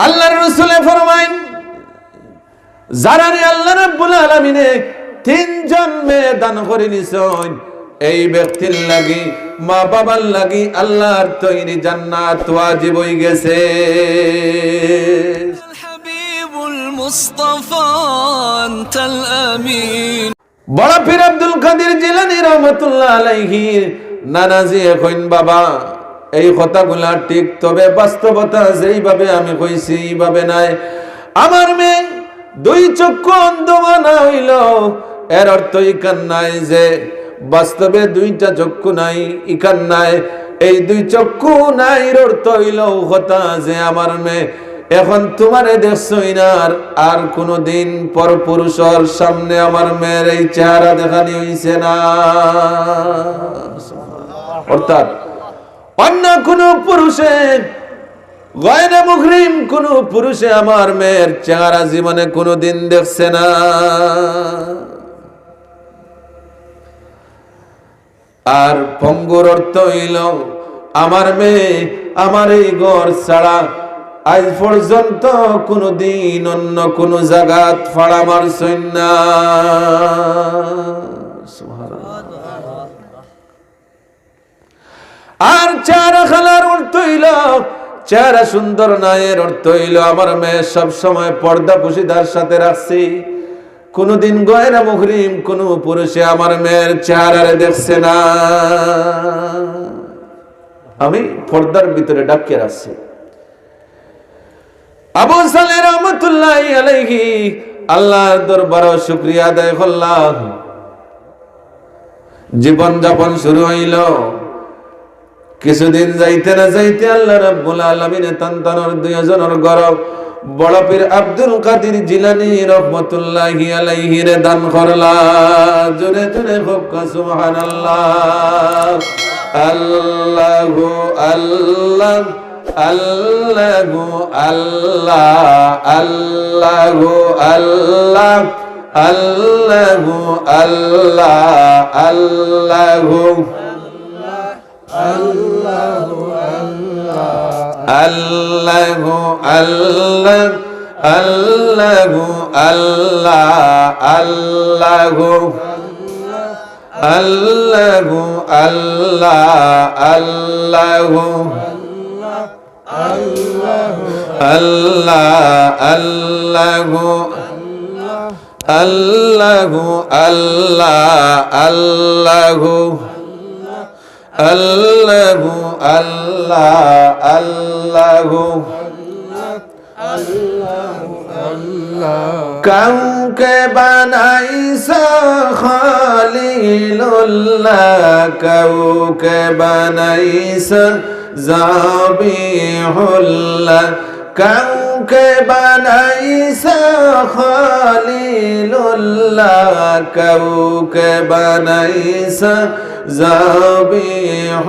আল্লাহর রাসূল ফরমায়েন যারা আল্লাহ রাব্বুল আলামিনে তিনজন মেয়ে দান করে নিছেন এই ব্যক্তির লাগি মা বাবার লাগি আল্লাহর তৈরি জান্নাত ওয়াজিব হয়ে গেছে। হাবিবুল মুস্তাফা আনতাল আমিন। বড় পীর আব্দুল কাদের জিলানী রাহমাতুল্লাহ আলাইহি নানাজি কইন বাবা এই কথাগুলা ঠিক, তবে বাস্তবতা যেইভাবে আমি কইছি এইভাবে নাই। আমার মেয়ে দুই চক্ষু অন্ধ না হইল এর অর্থ ইকান নাই যে বাস্তবে দুইটা চক্ষু নাই, ইকান নাই এই দুই চক্ষু নাই এর অর্থ হইল কথা যে আমার মেয়ে এখন তোমারে দেখছই না আর কোনদিন পর পুরুষের সামনে আমার মেয়ের এই চেহারা দেখানি হইছে না। অর্থাৎ অন্য কোন পুরুষে গয়না মুহরিম কোন পুরুষে আমার মেয়ের চেহারা জীবনে কোনদিন দেখছে না। আর পঙ্গুর অর্থ হইল আমার মেয়ে আমার এই ঘর ছাড়া আজ পর্যন্ত কোনদিন অন্য কোন জায়গাত ফাড়া মারছই না। আর চেহারা খালার অর্থ হইল চেহারা সুন্দর না এর অর্থ হইল আমার মেয়ে সব সময় পর্দা পুশিদার সাথে রাখছি, কোনদিন গয়না মুহরিম কোন পুরুষে আমার মেয়ের চেহারারে দেখছে না। আমি পর্দার ভিতরে ডাকিয়ে রাখছি। আবু সালেহ রাহমাতুল্লাহি আলাইহি আল্লাহর দরবারে শুকরিয়া আদায় করলাম। জীবন যাপন শুরু হইল, কিছুদিন যাইতে না যাইতে আল্লাহ রাব্বুল আলামিনে তান্তানোর দুইজনের গরব বড় পীর আব্দুল কাদের জিলানী রাহমাতুল্লাহি আলাইহি রে দান করলা। জোরে জোরে হোক সুবহানাল্লাহ। আল্লাহু আল্লাহ আল্লাহু আল্লাহ আল্লাহু আল্লাহ আল্লাহু আল্লাহ আল্লাহু আল্লাহু আল্লাহু আল্লাহ আল্লাহু আল্লাহ আল্লাহু আল্লাহু আল্লাহ আল্লাহু আল্লাহ আল্লাহু আল্লাহু আল্লাহ আল্লাহু আল্লাহু আল্লাহ আল্লাহু কাউকে বানাইছা খলিলুল্লাহ কাউকে বানাইছা জাবিহুল্লাহ কাউকে বানাইছা খলিলুল্লাহ কাউকে বানাইছা জাবিহুল্লাহ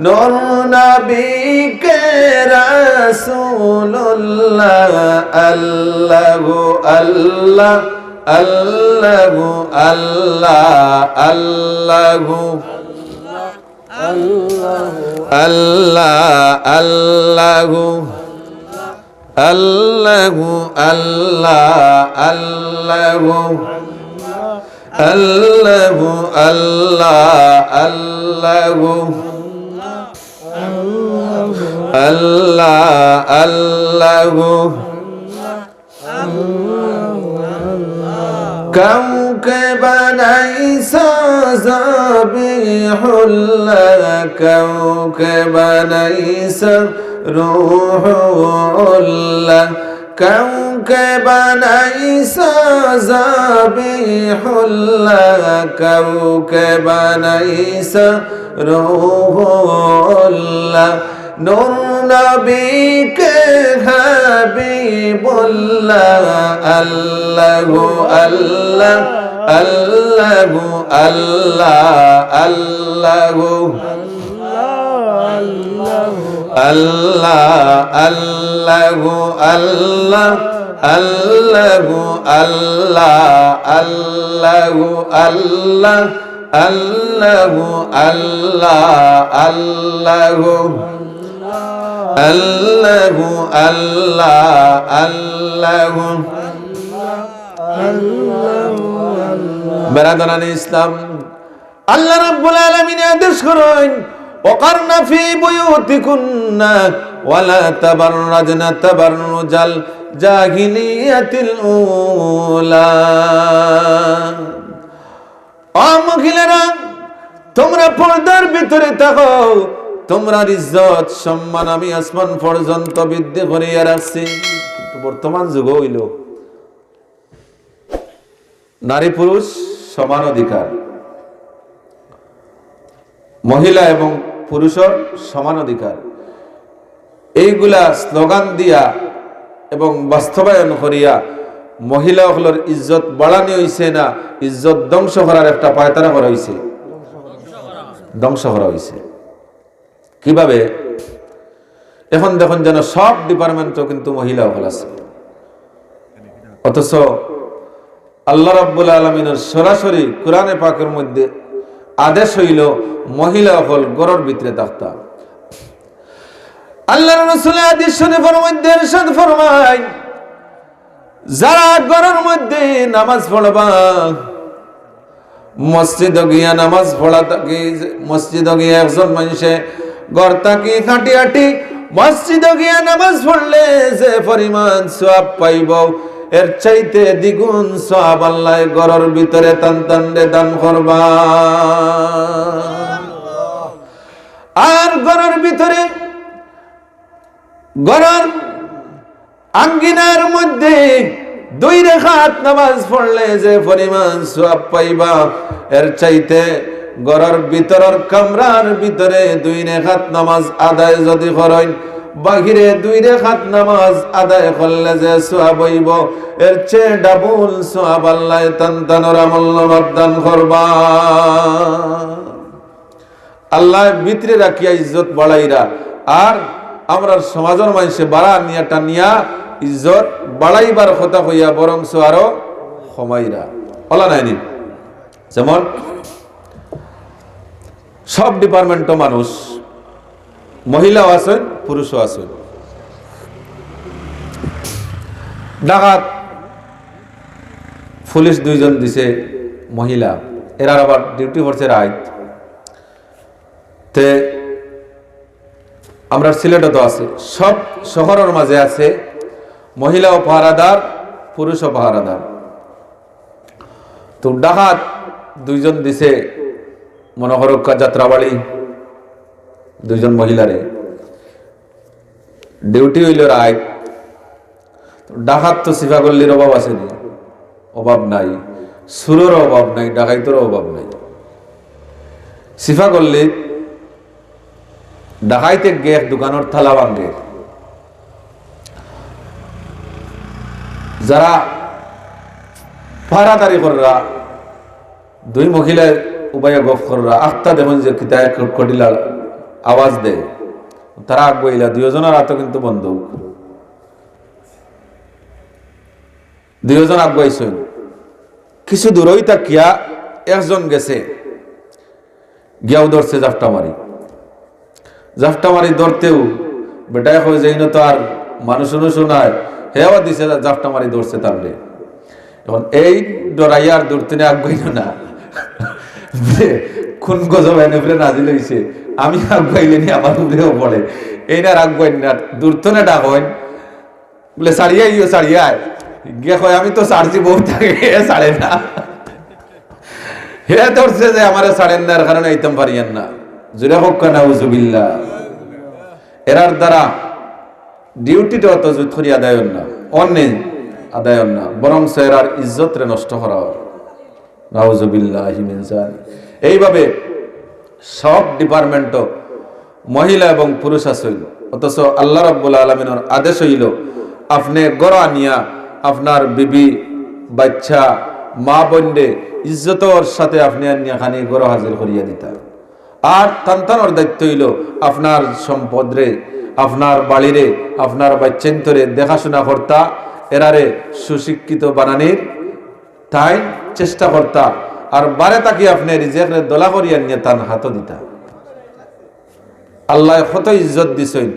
নূর নবীকে রাসূলুল্লাহ আল্লাহু আল্লাহ আল্লাহু আল্লাহ আল্লাহু আল্লাহ আল্লাহু আল্লাহু আল্লাহ আল্লাহু আল্লাহু আল্লাহ আল্লাহু আল্লাহ আল্লাহু কাউকে বানাইছা জাবিহুল্লাহ কাউকে বানাইছা রূহুল্লাহ কাউকে বানাইছা জাবিহুল্লাহ কাউকে বানাইছা রূহুল্লাহ নূর নবীকে হাবিবুল্লাহ আল্লাহু আল্লাহ আল্লাহু আল্লাহ আল্লাহু আল্লাহ আল্লাহু আল্লাহ আল্লাহু আল্লাহ আল্লাহু আল্লাহ আল্লাহু আল্লাহ আল্লাহু আল্লাহু আল্লাহ আল্লাহু বেরাদারানে ইসলাম, আল্লাহ রাব্বুল আলামিন আদেশ করেন ওয়াকারনা ফি বুয়ুতিকুন্না ওয়ালা তাবাররাজনা তাবাররুজাল জাহিলিয়াতিল উলা। ও মহিলারা, তোমরা পর্দার ভিতরে থাকো, তোমরার ইজ্জত সম্মান আমি আসমান পর্যন্ত বৃদ্ধি করিয়া রাখছি। কিন্তু বর্তমান যুগ হইল নারী পুরুষ সমান অধিকার, মহিলা এবং পুরুষের সমান অধিকার, এইগুলা স্লোগান দিয়া এবং বাস্তবায়ন করিয়া মহিলা হলোর ইজ্জত বাড়ানি হইছে না ইজ্জত ধ্বংস করার একটা পায়তারা করা হইছে, ধ্বংস করা হইছে। কিভাবে? এখন দেখুন যেন সব ডিপার্টমেন্টও কিন্তু মহিলা হল আছে, অথচ আল্লাহ রাব্বুল আলামিনের সরাসরি কোরআনে পাকের মধ্যে আদেশ হইল মহিলা হল গড়ের ভিতরে থাকতা। আল্লাহর রাসূল হাদিস শরীফের মধ্যে ইরশাদ ফরমায়, যারা ঘরের মধ্যে নামাজ পড়বা, মসজিদ গিয়া নামাজ পড়া থাকি, মসজিদ গিয়া একজন মানুষে ঘর থাকি হাঁটি হাঁটি মসজিদ গিয়া নামাজ পড়লে যে পরিমাণ সওয়াব পাইব, এর চাইতে দ্বিগুণ সওয়াব আল্লাহ ঘরের ভিতরে টান টান দান করবা। আর ঘরের ভিতরে ঘরের আঙ্গিনার মধ্যে 2 রাকাত নামাজ পড়লে যে পরিমাণ সওয়াব পাইবা, এর চাইতে ঘরের ভিতরের কামরার ভিতরে 2 রাকাত নামাজ আদায় যদি করেন, বাহিরে 2 রাকাত নামাজ আদায় করলে যে সওয়াব হইব, এর চেয়ে ডাবল সওয়াব আল্লাহ টান টান আমল দান করবা। আল্লাহ ভিতরে রাখিয়া ইজ্জত বাড়াইরা, আর আমরা সমাজের মানুষে বাড়া নিয়া টানিয়া ইজ্জত বাড়াইবার কথা হইয়া বরং আরো কমাইরা হলা নাইনি। যেমন সব ডিপার্টমেন্টও মানুষ, মহিলাও আছেন পুরুষও আছেন। ডাকাত পুলিশ 2 জন দিছে মহিলা, এরা আবার ডিউটি করছে রাত। তে আমরা সিলেটও তো আছে, সব শহরের মাঝে আছে মহিলাও পাহারাদার পুরুষও পাহারাদার। তো ডাকাত 2 জন দিছে মনে করো যাত্রাবাড়ি 2 জন মহিলারে, ডিউটি হইল রাত। ডাকাত তো সিফাগল্লির অভাব আসেনি, অভাব নাই, সুরের অভাব নাই, ডাকাইতের অভাব নাই। সিফাগল্লির ডাকাইতে গিয়ে এক দোকানের থালা ভাঙ্গে, যারা পাহারাদারি কররা 2 মহিলা উভয় গফ কররা আখতা দেখুন যে কিতায় কটিলা আওয়াজ দেয়, তারা আগ বইলা 2 জনের হাতে কিন্তু বন্দুক, 2 জন আগ বইছেন। কিছু দূরই তাকিয়া একজন গেছে গিয়াও ধরছে জাফটা মারি ধরতেও বেটায় হয়ে যাই না, তো আর মানুষ শোনায় হেওয়া দিছে জাফটা মারি ধরছে তারপরে। এখন এই ডরাইয়ার দূরতে আগুয়াই না, কোন গজব এনে নাজিল হইছে, আমি আগুয়াইলে নি আমার উপরেও পড়ে, এই না আগুয়াই না দূরতনে ডাক হয় বলে সারিয়াইও সারিয়ায় গিয়ে কয় আমি তো সারছি বহু থাকে সারে না, হে ধরছে যে আমার সারেন না, এর কারণে এইতাম পারিয়েন না। জুড়ে হোক না উজুবিল্লাহ, এরার দ্বারা ডিউটিটা অত জুথরি আদায় না, অন্যে আদায় না, বরং এরার ইজ্জত রে নষ্ট করা হয়। নাউজুবিল্লাহি মিন যালিক। এইভাবে সব ডিপার্টমেন্টও মহিলা এবং পুরুষ আছে, অথচ আল্লাহ রাব্বুল আলামিনের আদেশ হইল আপনি গড় আনিয়া আপনার বিবি বাচ্চা মা বোনরে ইজ্জতর সাথে আপনি আনিয়া খানি গড় হাজির করিয়া দিতা। আর তান্তানোর দায়িত্ব হইল আপনার সম্পদ রে, আপনার বাড়িরে, আপনার বাচ্চান্তরে দেখাশোনা কর্তা, এরারে সুশিক্ষিত বানানির তাই চেষ্টা করতা, আর বারে তাকে আপনি রিজেকরে দলা করিয়া নিয়ে তান হাত দিতা। আল্লাহ কত ইজ্জত দিছেন,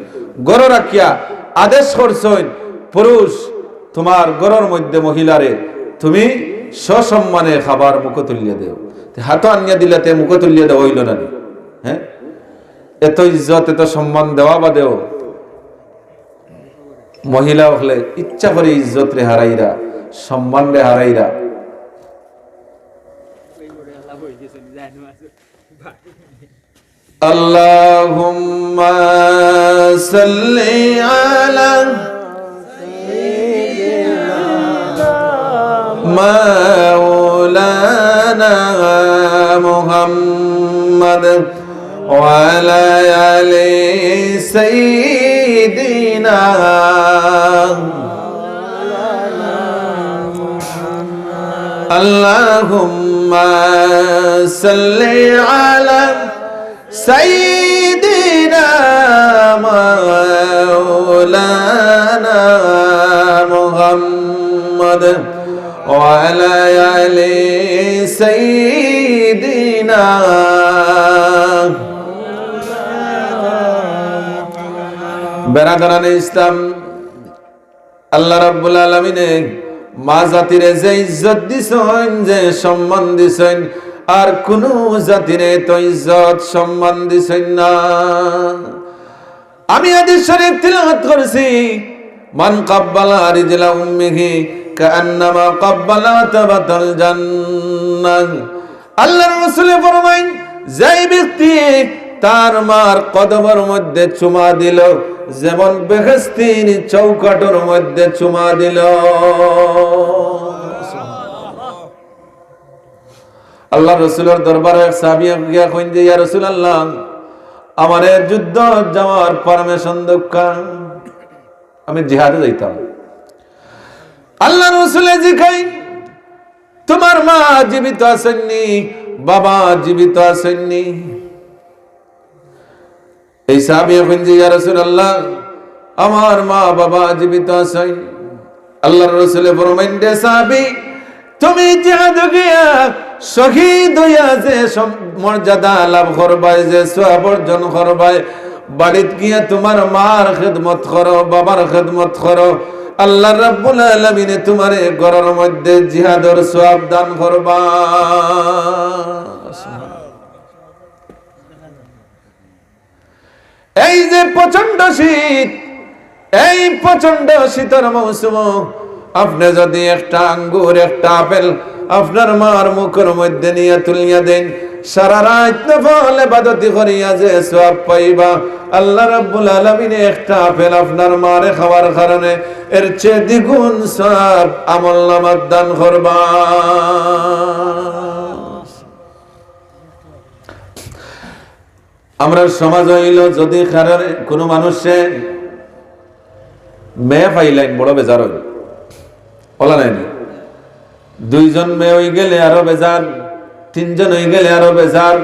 গড় রাখিয়া আদেশ করছেন পুরুষ তোমার গড়ের মধ্যে মহিলারে তুমি সসম্মানে খাবার মুখ তুলিয়া দেও, হাত আনিয়া দিলে তে মুখ তুলিয়া দেওয়া হইল না। হ্যাঁ, এত ইজ্জত এত সম্মান দেওয়া বা দেও, মহিলা হলে ইচ্ছা করে ইজ্জত রে হারাইরা, সম্মান রে হারাইরা। আল্লাহুম্মা সাল্লি আলা মাওলানা মুহাম্মদ ওয়া আলা আলি সাইয়্যিদিনা আল্লাহুম্মা সাল্লি আলা সাইয়্যিদিনা মাওলানা মুহাম্মদ ওয়া আলা আলি সাইয়্যিদিনা। বেরাদারানে ইসলাম, আল্লাহ রাব্বুল আলামিন মা জাতিরে যে ইজ্জত দিছেন, যে সম্মান দিছেন, আর কোন জাতিরে তো ইজ্জত সম্মান দিছেন না। আমি হাদিস শরীফ তিলাওয়াত করেছি, মান কাব্বালা রিজলা উম্মিহি কাআন্নামা কাব্বালা তাবাতাল জান্নাহ। আল্লাহর রাসূল ফরমায়েন, যেই ব্যক্তি তার মার কদমের মধ্যে চুমা দিল, যেমন বেহেশতির চৌকাঠের মধ্যে চুমা দিল। আল্লাহ রাসূলের দরবারে এক সাহাবী গিয়া কইন যে, ইয়া রাসূলুল্লাহ, আমারে যুদ্ধ যাওয়ার পারমিশন দরকার, আমি জিহাদে যাইতাম। আল্লাহ রাসূল জিজ্ঞাসা, তোমার মা জীবিত আছেননি, বাবা জীবিত আছেননি? এই সাহাবী কইন যে, ইয়া রাসূলুল্লাহ, আমার মা বাবা জীবিত আছেন। আল্লাহর রাসূল ফরমাইন, রে সাহাবী, তুমি জিহাদে গিয়া শহীদ হইয়া যে মর্যাদা লাভ করবাই, যে সওয়াব অর্জন করবাই, বাড়িতে গিয়া তোমার মার খিদমত করো, বাবার খিদমত করো, আল্লাহ রাব্বুল আলামিন তোমারে ঘরের মধ্যে জিহাদের সওয়াব দান করবা। এই যে প্রচন্ড শীত, এই প্রচন্ড শীতের মৌসুম, আপনি যদি একটা আঙ্গুর একটা আপেল আপনার মার মুখের মধ্যে নিয়ে তুলিয়া দেন, সারা রাত নফল ইবাদত করিয়া যে সওয়াব পাইবা, আল্লাহ রাব্বুল আলামিন একটা আপেল আপনার মারে খাওয়ার কারণে এর চেয়ে দ্বিগুণ সওয়াব আমলনামাত দান করবা। আমরা সমাজ হইল, যদি কারণে কোনো মানুষে মেয়ে পাইলেন বড় বেজার হইল, বলা নাই, দুইজন মেয়ে হয়ে গেলে আরো বেজার, তিনজন হয়ে গেলে আরো বেজার,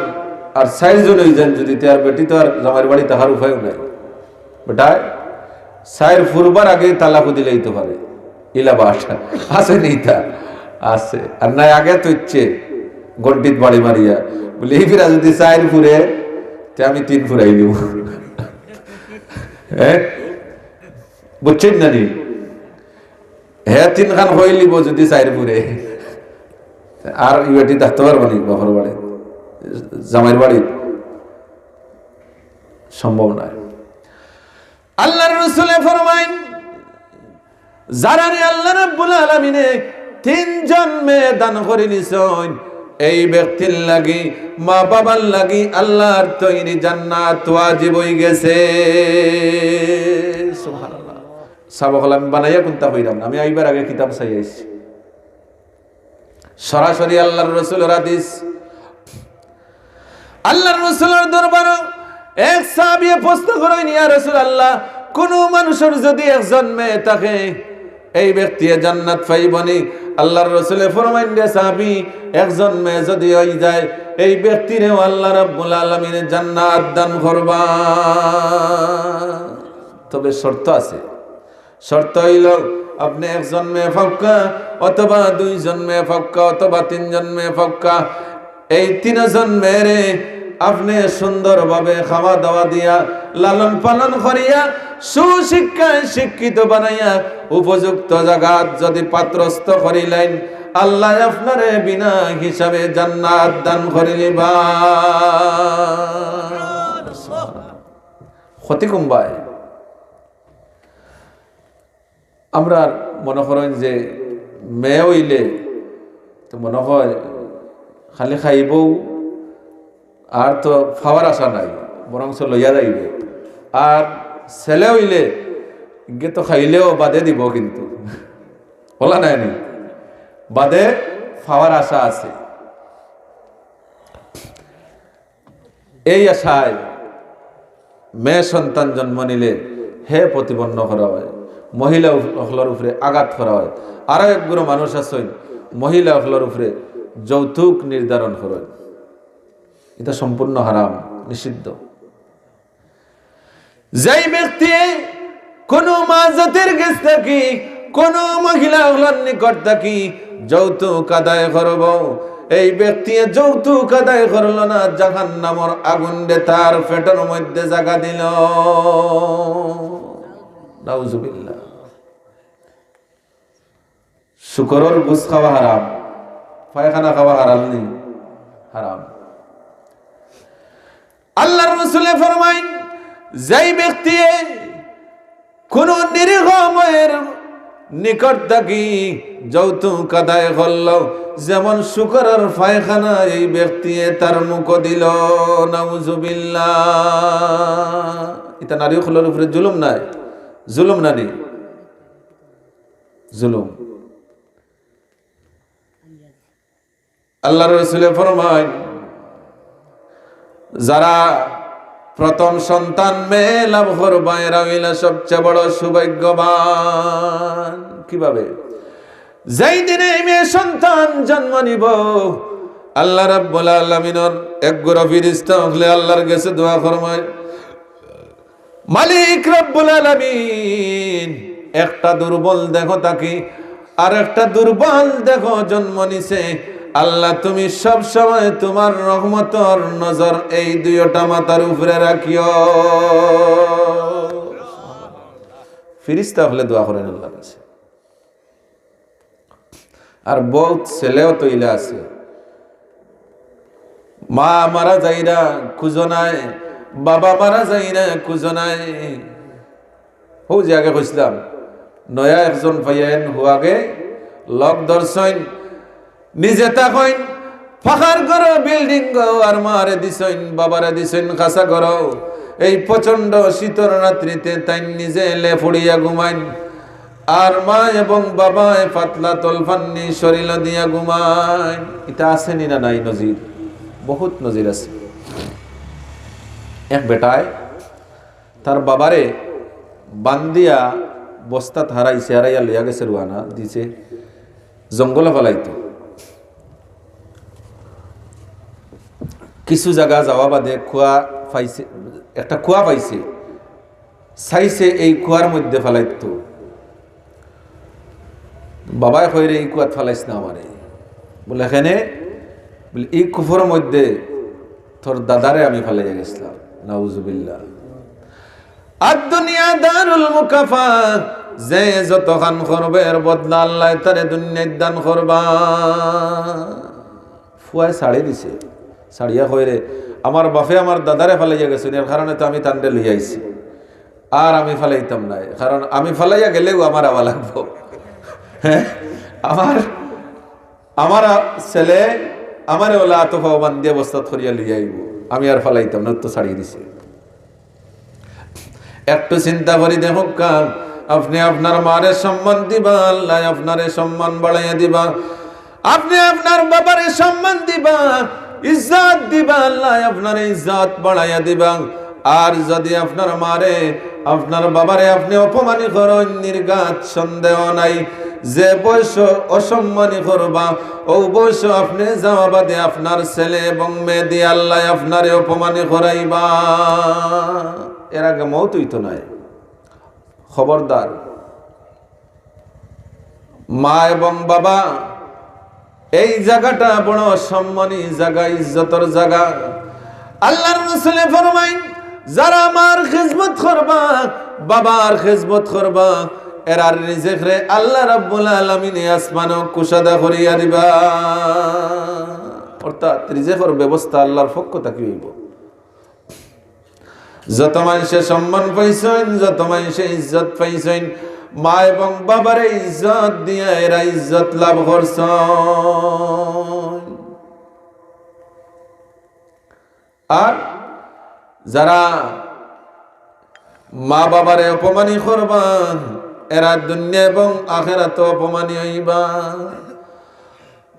আর 4 জন হয়ে যান যদি, তার বেটি তো আর জামাইয়ের বাড়ি তাহার উপায় নাই। বেটায় 4 ফুরবার আগে তালাক দিলেই তো পারে, ইলা বাসা আছে নেই, তা আছে, আর নাই আগে তো ইচ্ছে গন্ডিত বাড়ি মারিয়া বলে, এই ফিরা যদি 4 ফুরে তে আমি 3 ফুরাই দিব। হ্যাঁ, বুঝছেন না নি? হ্যাঁ, 3 খান হয়ে লিব যদি 4 ফুরে, আর ইউটি থাকতে পারবো নি বাবার বাড়ি, জামাইয়ের বাড়ি সম্ভব নয়। আল্লাহর রাসূল ফরমায়েন, যারা আল্লাহ রাব্বুল আলামিনে 3 জন মেয়ে দান করে নিছেন, এই ব্যক্তির লাগি মা বাবার লাগি আল্লাহর তৈরি জান্নাত ওয়াজিব হয়ে গেছে। সুবহানাল্লাহ। সাবক আমি বানাইয়া কোনটা কইরাম না, আমি আইবার আগে কিতাব চাই আইছি, সরাসরি আল্লাহর রাসূলের হাদিস। আল্লাহর রাসূলের দরবারে এক সাহাবী প্রশ্ন করেন, ইয়া রাসূলুল্লাহ, কোন মানুষের যদি একজন মেয়ে থাকে, এই ব্যক্তি জান্নাত পাইবনি? আল্লাহর রাসূল ফরমাইন, রে সাহাবী, একজন মেয়ে যদি হই যায়, এই ব্যক্তিরে আল্লাহ রাব্বুল আলামিন জান্নাত দান করবা। তবে শর্ত আছে, শর্ত হইল আপনি একজন মেয়ে ফাক্কা, অথবা 2 জন মেয়ে ফাক্কা, অথবা 3 জন মেয়ে ফাক্কা, এই 3 জন মেয়েরে আপনি সুন্দরভাবে খাওয়া দাওয়া দিয়া লালন পালন করিয়া সুশিক্ষায় শিক্ষিত বানাইয়া উপযুক্ত জায়গাত যদি পাত্রস্থ করিলেন, আল্লাহ আপনারে বিনা হিসাবে জান্নাত দান করিলিবা। ক্ষতি কমবায়। আমরা মনে করেন যে মেয়ে হইলে তো মনে হয় খালি খাইব আর তো খাওয়ার আশা নাই, বরংস লইয়া যাইবে। আর ছেলে হইলে গে তো খাইলেও বাদে দিব, কিন্তু বলা নাই নি বাদে খাওয়ার আশা আছে। এই আশায় মেয়ে সন্তান জন্ম নিলে হে প্রতিপন্ন করা হয়, মহিলা অখলার উপরে আঘাত করা হয়। আরো একগুলো মানুষ আছেন মহিলা অখলার উপরে যৌতুক নির্ধারণ করেন, এটা সম্পূর্ণ হারাম, নিষিদ্ধ। যেই ব্যক্তি কোন মাজাতের কাছ থেকে কোন মহিলা অখলার নিকট থাকি যৌতুক আদায় করব, এই ব্যক্তি যৌতুক আদায় করল না, জাহান্নামের আগুন দে তার পেটের মধ্যে জায়গা দিল। নাউজুবিল্লাহ। শুকরের গোশত খাওয়া হারাম, পায়খানা খাওয়া হারাম নেই, হারাম। আল্লাহর রাসূল ফরমায়, যেই ব্যক্তি কোন নিরীহ মায়ের নিকট থাকি যৌতুক আদায় করল, যেমন শুকরের পায়খানা এই ব্যক্তি তার মুখ দিল। নাউজুবিল্লাহ। এটা নারী হলের উপরে জুলুম নাই, জুলুম নারী জুলুম। আল্লাহর রাসূল ফরমায়, যারা প্রথম সন্তান মেয়ে লাভ করবে এরা হইল সবচেয়ে বড় সৌভাগ্যবান। কিভাবে? যেই দিনে মেয়ে সন্তান জন্ম নিব, আল্লাহ রাব্বুল আলামিনের এক গোরা ফেরেশতা হলে আল্লাহর কাছে দোয়া ফরমায়, মালিক রাব্বুল আলামিন, একটা দুর্বল দেখো তাকে আর একটা দুর্বল দেখো জন্ম নিছে, আল্লাহ তুমি সব সময় তোমার রহমতের নজর এই দুইটা মাথার উপরে রাখিও। ফেরেশতা হলে দোয়া করেন আল্লাহর কাছে। আর বহুত ছেলেও তো ইলা আছে, মা মারা যাইরা খুঁজো নাই, বাবা মারা যাইরা খুঁজো নাই। হো যে আগে কইছিলাম, নয়া একজন ভাইয়েন হুয়াগে লক দর্শন নিজে তাকইন ফাখার করো বিল্ডিং গো, আর মারে দিছইন বাবারে দিছইন খাসা করো। এই প্রচন্ড শীতর রাত্রিতে তাই নিজে এলে ফুড়িয়া ঘুমাইন, আর মা এবং বাবা পাতলা তলফান্নি শরীর দিয়া ঘুমাইন। এটা আছে নি না নাই নজির? বহুত নজির আছে। এক বেটায় তার বাবারে বান্দিয়া বস্তাত হারাইছে, হারাইয়া লইয়া গেছে, রুয়ানা দিছে, জঙ্গলে ফেলাইতো। কিছু জায়গা যাওয়া বাদে কুয়া পাইছে, একটা কুয়া পাইছে, চাইছে এই কুয়ার মধ্যে ফেলাইতো। বাবাই কইরে এই কুয়াত ফেলাইছ না আমারে, বলে এখানে বলে এই কুফরের মধ্যে তোর দাদারে আমি ফেলাইয়া গেছিলাম। নাউজুবিল্লাহ। আর দুনিয়া দারুল মুকাফাত, যে যত খান করবে এর বদলা আল্লাহ তারে দুনিয়ায় দান করবা। ফুয়ায় ছাড়ি দিছে, ছাড়িয়া কইরে আমার বাপে আমার দাদারে ফেলাইয়া গেছেন, এর কারণে তো আমি তান্ডে লইয়া আইছি, আর আমি ফেলাইতাম না, কারণ আমি ফেলাইয়া গেলেও আমার আওয়া লাগবো। হ্যাঁ, আমার ছেলে আমার ওলা আতফা বান দিয়ে বস্তা ধরিয়া লইয়া আইব, আমি আর ফেলাইতাম না, তো ছাড়িয়ে দিছে। একটু চিন্তা করি দেখো, আপনি আপনার মারে সম্মান দিবা, আল্লাহ আপনারে সম্মান বাড়াইয়া দিবা। আপনি আপনার বাবারে সম্মান দিবা, ইজ্জত দিবা, আল্লাহ আপনার ইজ্জত বাড়াইয়া দিবা। আর যদি আপনার মারে আপনার বাবারে আপনি অপমানি করেন, নির্ঘাত সন্দেহ নাই যে বয়স অসম্মানী করবা, ও বয়স আপনি যাওয়া বাদে আপনার ছেলে এবং মেয়ে দিয়ে আল্লাহ আপনারে অপমানি করাইবা। এর আগে মৌত হইতো নাই। খবরদার, মা এবং বাবা এই জায়গাটা বড় সম্মানী জায়গা, ইজ্জতের জায়গা। আল্লাহর রাসূল ফরমায়, যারা আমার খিজমত করবা, বাবার খিজমত করবা, এরার রিজিক রে আল্লাহ রাব্বুল আলামিন আসমানও কুশাদা করিয়া দিবা। অর্থাৎ রিজিকের ব্যবস্থা আল্লাহর পক্ষ থেকে হইব। যত মানুষে সম্মান পাইছেন, যত মানুষে ইজ্জত পাইছেন, মা এবং বাবারে ইজ্জত দিয়ে এরা ইজ্জত লাভ করছেন। আর যারা মা বাবারে অপমানী করবান, এরা দুনিয়া এবং আখিরাতে অপমানী হইবা।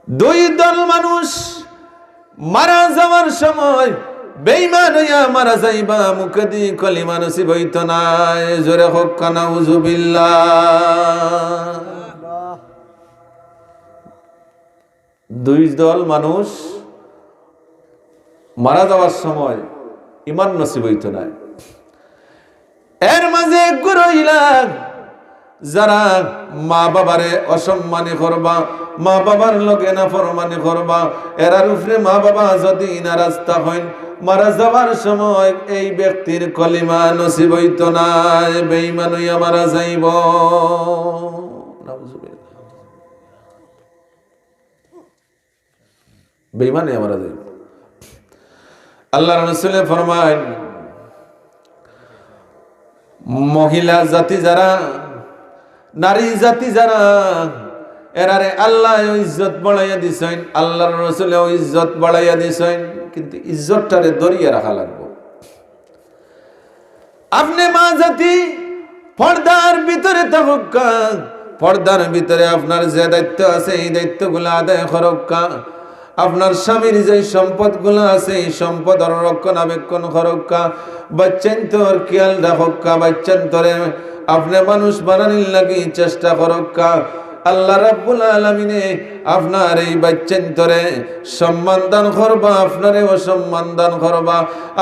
দুই দল মানুষ মারা যাওয়ার সময় বেঈমান হইয়া মারা যাইবা, মুখে দি কলিমা নসিব হইতো না। জোরে হোক নাউযুবিল্লাহ। দুই দল মানুষ মারা যাওয়ার সময় ইমান নসিব হইতো না। এর মাঝে গুরইলাম যারা মা বাবারে অসম্মানী করবা, মা বাবার লগে নাফরমানি করবা, এরার উপরে মা বাবা যদি নারাস্তা হইন, মারা যাওয়ার সময় এই ব্যক্তির কলিমা নসিব হইতো না, বেঈমান হইয়া মারা যাইব। বেঈমান হইয়া মারা যাইব। আল্লাহর রাসূল ফরমায়, মহিলা জাতি যারা, নারী জাতি যারা, এরারে আল্লাহ ইজ্জত বাড়াইয়া দিছেন, আল্লাহর রাসূল ইজ্জত বাড়াইয়া দিছেন, কিন্তু ইজ্জতটারে ধরিয়ে রাখা লাগবে। আপনি মা জাতি পর্দার ভিতরে থাকুকা, পর্দার ভিতরে আপনার যে দায়িত্ব আছে এই দায়িত্বগুলো আদায় করুকা। আপনার স্বামীর যে সম্পদগুলো আছে এই সম্পদ রক্ষণাবেক্ষণ করুকা। বাচ্চান্তর খেয়াল রাখুকা, বাচ্চান্তরে আপনি মানুষ বানানির লাগি চেষ্টা করুকা। আল্লাহ রাব্বুল আলামিনে আপনার এই বাচ্চান্তরে সম্মান দান করবা, আপনারে অসম্মান দান করবা।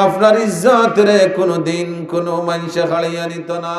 আপনার ইজ্জত রে কোনো দিন কোনো মানুষে খাড়িয়া নিত না।